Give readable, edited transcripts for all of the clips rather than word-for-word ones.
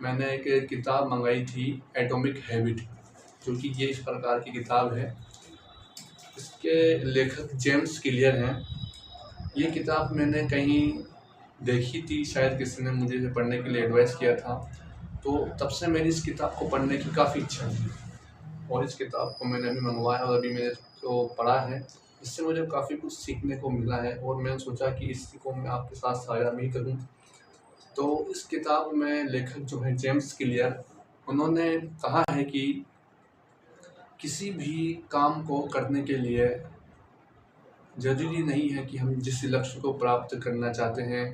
मैंने एक किताब मंगाई थी एटॉमिक हैबिट, जो कि ये इस प्रकार की किताब है। इसके लेखक जेम्स क्लियर हैं। ये किताब मैंने कहीं देखी थी, शायद किसी ने मुझे इसे पढ़ने के लिए एडवाइस किया था, तो तब से मेरी इस किताब को पढ़ने की काफ़ी इच्छा थी और इस किताब को मैंने अभी मंगवाया और अभी मैंने इसको पढ़ा है। इससे मुझे काफ़ी कुछ सीखने को मिला है और मैंने सोचा कि इसको मैं आपके साथ साझा भी करूं। तो इस किताब में लेखक जो है जेम्स क्लियर, उन्होंने कहा है कि किसी भी काम को करने के लिए ज़रूरी नहीं है कि हम जिस लक्ष्य को प्राप्त करना चाहते हैं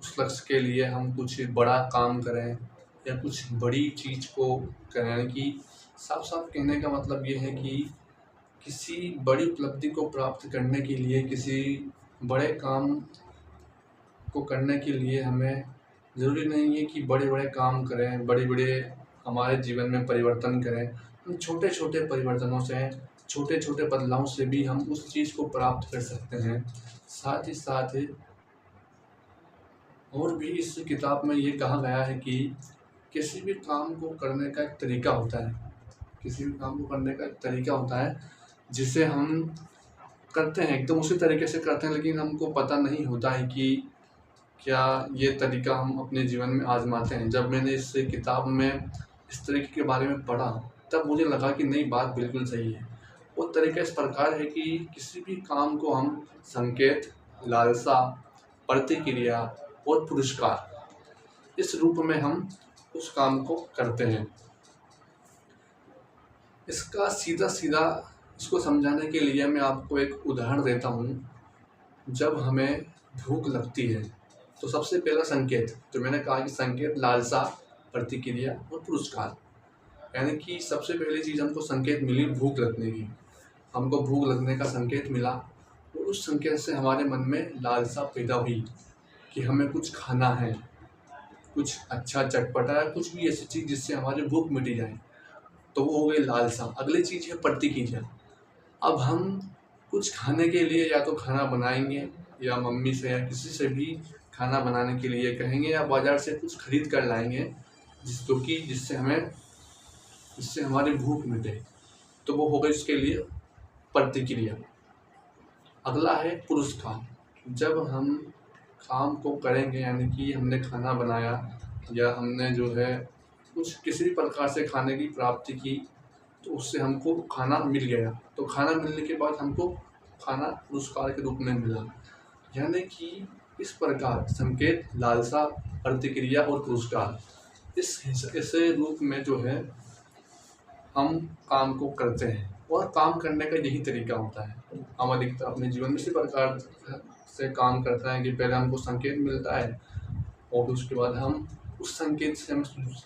उस लक्ष्य के लिए हम कुछ बड़ा काम करें या कुछ बड़ी चीज़ को करें। कि साफ साफ कहने का मतलब ये है कि किसी बड़ी उपलब्धि को प्राप्त करने के लिए, किसी बड़े काम को करने के लिए हमें ज़रूरी नहीं है कि बड़े बड़े काम करें, बड़े बड़े हमारे जीवन में परिवर्तन करें। हम छोटे छोटे परिवर्तनों से, छोटे छोटे बदलाव से भी हम उस चीज़ को प्राप्त कर सकते हैं। साथ ही साथ और भी इस किताब में ये कहा गया है कि किसी भी काम को करने का एक तरीका होता है, किसी भी काम को करने का एक तरीका होता है जिसे हम करते हैं, एकदम उसी तरीके से करते हैं, लेकिन हमको पता नहीं होता है कि क्या ये तरीका हम अपने जीवन में आजमाते हैं। जब मैंने इस किताब में इस तरीके के बारे में पढ़ा तब मुझे लगा कि नहीं, बात बिल्कुल सही है। वो तरीका इस प्रकार है कि किसी भी काम को हम संकेत, लालसा, प्रतिक्रिया और पुरस्कार, इस रूप में हम उस काम को करते हैं। इसका सीधा सीधा इसको समझाने के लिए मैं आपको एक उदाहरण देता हूँ। जब हमें भूख लगती है तो सबसे पहला संकेत, जो मैंने कहा कि संकेत, लालसा, प्रतिक्रिया और पुरस्कार, यानी कि सबसे पहली चीज़ हमको संकेत मिली भूख लगने की। हमको भूख लगने का संकेत मिला और उस संकेत से हमारे मन में लालसा पैदा हुई कि हमें कुछ खाना है, कुछ अच्छा चटपटा या कुछ भी ऐसी चीज़ जिससे हमारी भूख मिटी जाए, तो वो हो गई लालसा। अगली चीज़ है प्रतिक्रिया। अब हम कुछ खाने के लिए या तो खाना बनाएंगे या मम्मी से या किसी से भी खाना बनाने के लिए कहेंगे या बाज़ार से कुछ खरीद कर लाएंगे जिससे हमारी भूख मिटे, तो वो हो गई इसके लिए प्रतिक्रिया। अगला है पुरस्कार। जब हम काम को करेंगे, यानी कि हमने खाना बनाया या हमने जो है कुछ किसी भी प्रकार से खाने की प्राप्ति की, तो उससे हमको खाना मिल गया, तो खाना मिलने के बाद हमको खाना पुरस्कार के रूप में मिला। यानी कि इस प्रकार संकेत, लालसा, प्रतिक्रिया और पुरस्कार, इस रूप में जो है हम काम को करते हैं और काम करने का यही तरीका होता है। हम अधिकतर अपने जीवन में इसी प्रकार से काम करते हैं कि पहले हमको संकेत मिलता है और उसके बाद हम उस संकेत से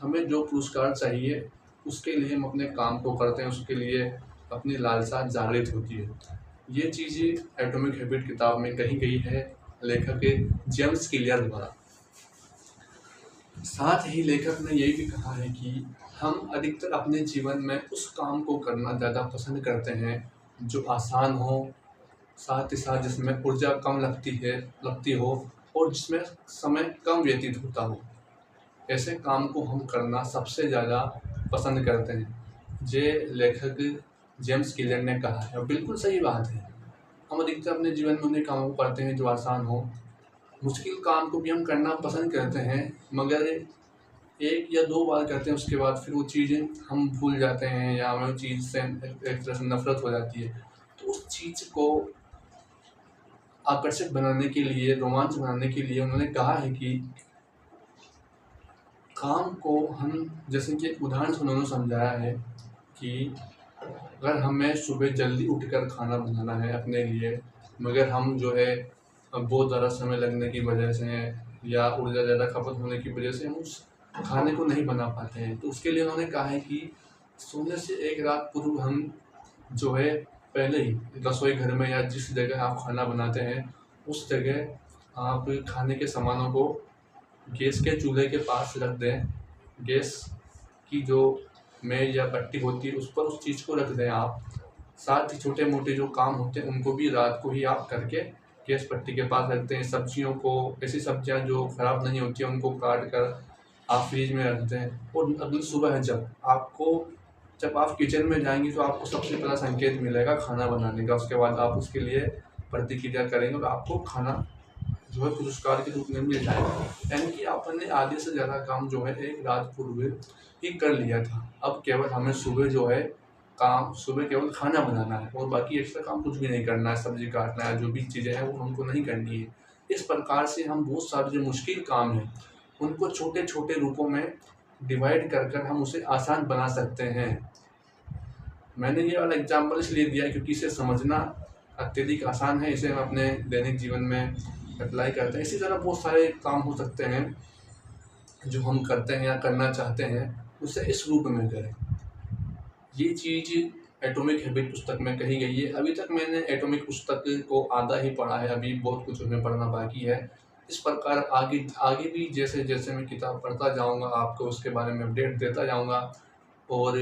हमें जो पुरस्कार चाहिए उसके लिए हम अपने काम को करते हैं, उसके लिए अपनी लालसा जागृत होती है। ये चीज़ें एटॉमिक हैबिट किताब में कही गई है लेखक जेम्स क्लियर द्वारा। साथ ही लेखक ने ये भी कहा है कि हम अधिकतर अपने जीवन में उस काम को करना ज़्यादा पसंद करते हैं जो आसान हो, साथ ही साथ जिसमें ऊर्जा कम लगती हो और जिसमें समय कम व्यतीत होता हो। ऐसे काम को हम करना सबसे ज़्यादा पसंद करते हैं, ये लेखक जेम्स क्लियर ने कहा है और बिल्कुल सही बात है। हम अधिकतर अपने जीवन में उन्हीं कामों को करते हैं जो आसान हो। मुश्किल काम को भी हम करना पसंद करते हैं, मगर एक या दो बार करते हैं, उसके बाद फिर वो चीज़ें हम भूल जाते हैं या हमें उस चीज़ से एक तरह से नफरत हो जाती है। तो उस चीज़ को आकर्षक बनाने के लिए, रोमांच बनाने के लिए उन्होंने कहा है कि काम को हम, जैसे कि एक उदाहरण से उन्होंने समझाया है कि अगर हमें सुबह जल्दी उठकर खाना बनाना है अपने लिए, मगर हम जो है बहुत ज़्यादा समय लगने की वजह से या ऊर्जा ज़्यादा खपत होने की वजह से हम उस खाने को नहीं बना पाते हैं, तो उसके लिए उन्होंने कहा है कि सोने से एक रात पूर्व हम जो है पहले ही रसोई घर में या जिस जगह आप खाना बनाते हैं उस जगह आप खाने के सामानों को गैस के चूल्हे के पास रख दें। गैस की जो मेज या पट्टी होती है उस पर उस चीज़ को रख दें आप। साथ ही छोटे मोटे जो काम होते हैं उनको भी रात को ही आप करके गैस पट्टी के पास रखते हैं। सब्जियों को, ऐसी सब्जियां जो ख़राब नहीं होती हैं उनको काट कर आप फ्रिज में रख दें और अगली सुबह जब आप किचन में जाएंगी तो आपको सबसे पहला संकेत मिलेगा खाना बनाने का। उसके बाद आप उसके लिए प्रतिक्रिया करेंगे और आपको खाना जो है पुरस्कार के रूप में मिल जाएगा। यानी कि आपने आधे से ज़्यादा काम जो है एक रात पूर्व ही कर लिया था। अब केवल हमें सुबह केवल खाना बनाना है और बाकी एक्स्ट्रा काम कुछ भी नहीं करना है। सब्जी काटना है, जो भी चीज़ें हैं वो हमको नहीं करनी है। इस प्रकार से हम बहुत सारे जो मुश्किल काम हैं उनको छोटे छोटे रूपों में डिवाइड कर हम उसे आसान बना सकते हैं। मैंने ये वाला एग्जाम्पल इसलिए दिया है क्योंकि इसे समझना अत्यधिक आसान है। इसे हम अपने दैनिक जीवन में अप्लाई करते हैं। इसी तरह बहुत सारे काम हो सकते हैं जो हम करते हैं या करना चाहते हैं, उसे इस रूप में करें। ये चीज़ एटॉमिक हैबिट पुस्तक में कही गई है। अभी तक मैंने एटॉमिक पुस्तक को आधा ही पढ़ा है, अभी बहुत कुछ उसमें पढ़ना बाकी है। इस प्रकार आगे आगे भी जैसे जैसे मैं किताब पढ़ता जाऊंगा आपको उसके बारे में अपडेट देता जाऊंगा। और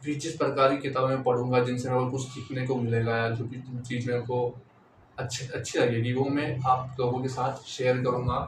भी जिस प्रकार की किताबें पढ़ूंगा जिनसे मेरे को कुछ सीखने को मिलेगा या जो भी चीज़ मेरे को अच्छी लगेगी वो मैं आप लोगों के साथ शेयर करूंगा।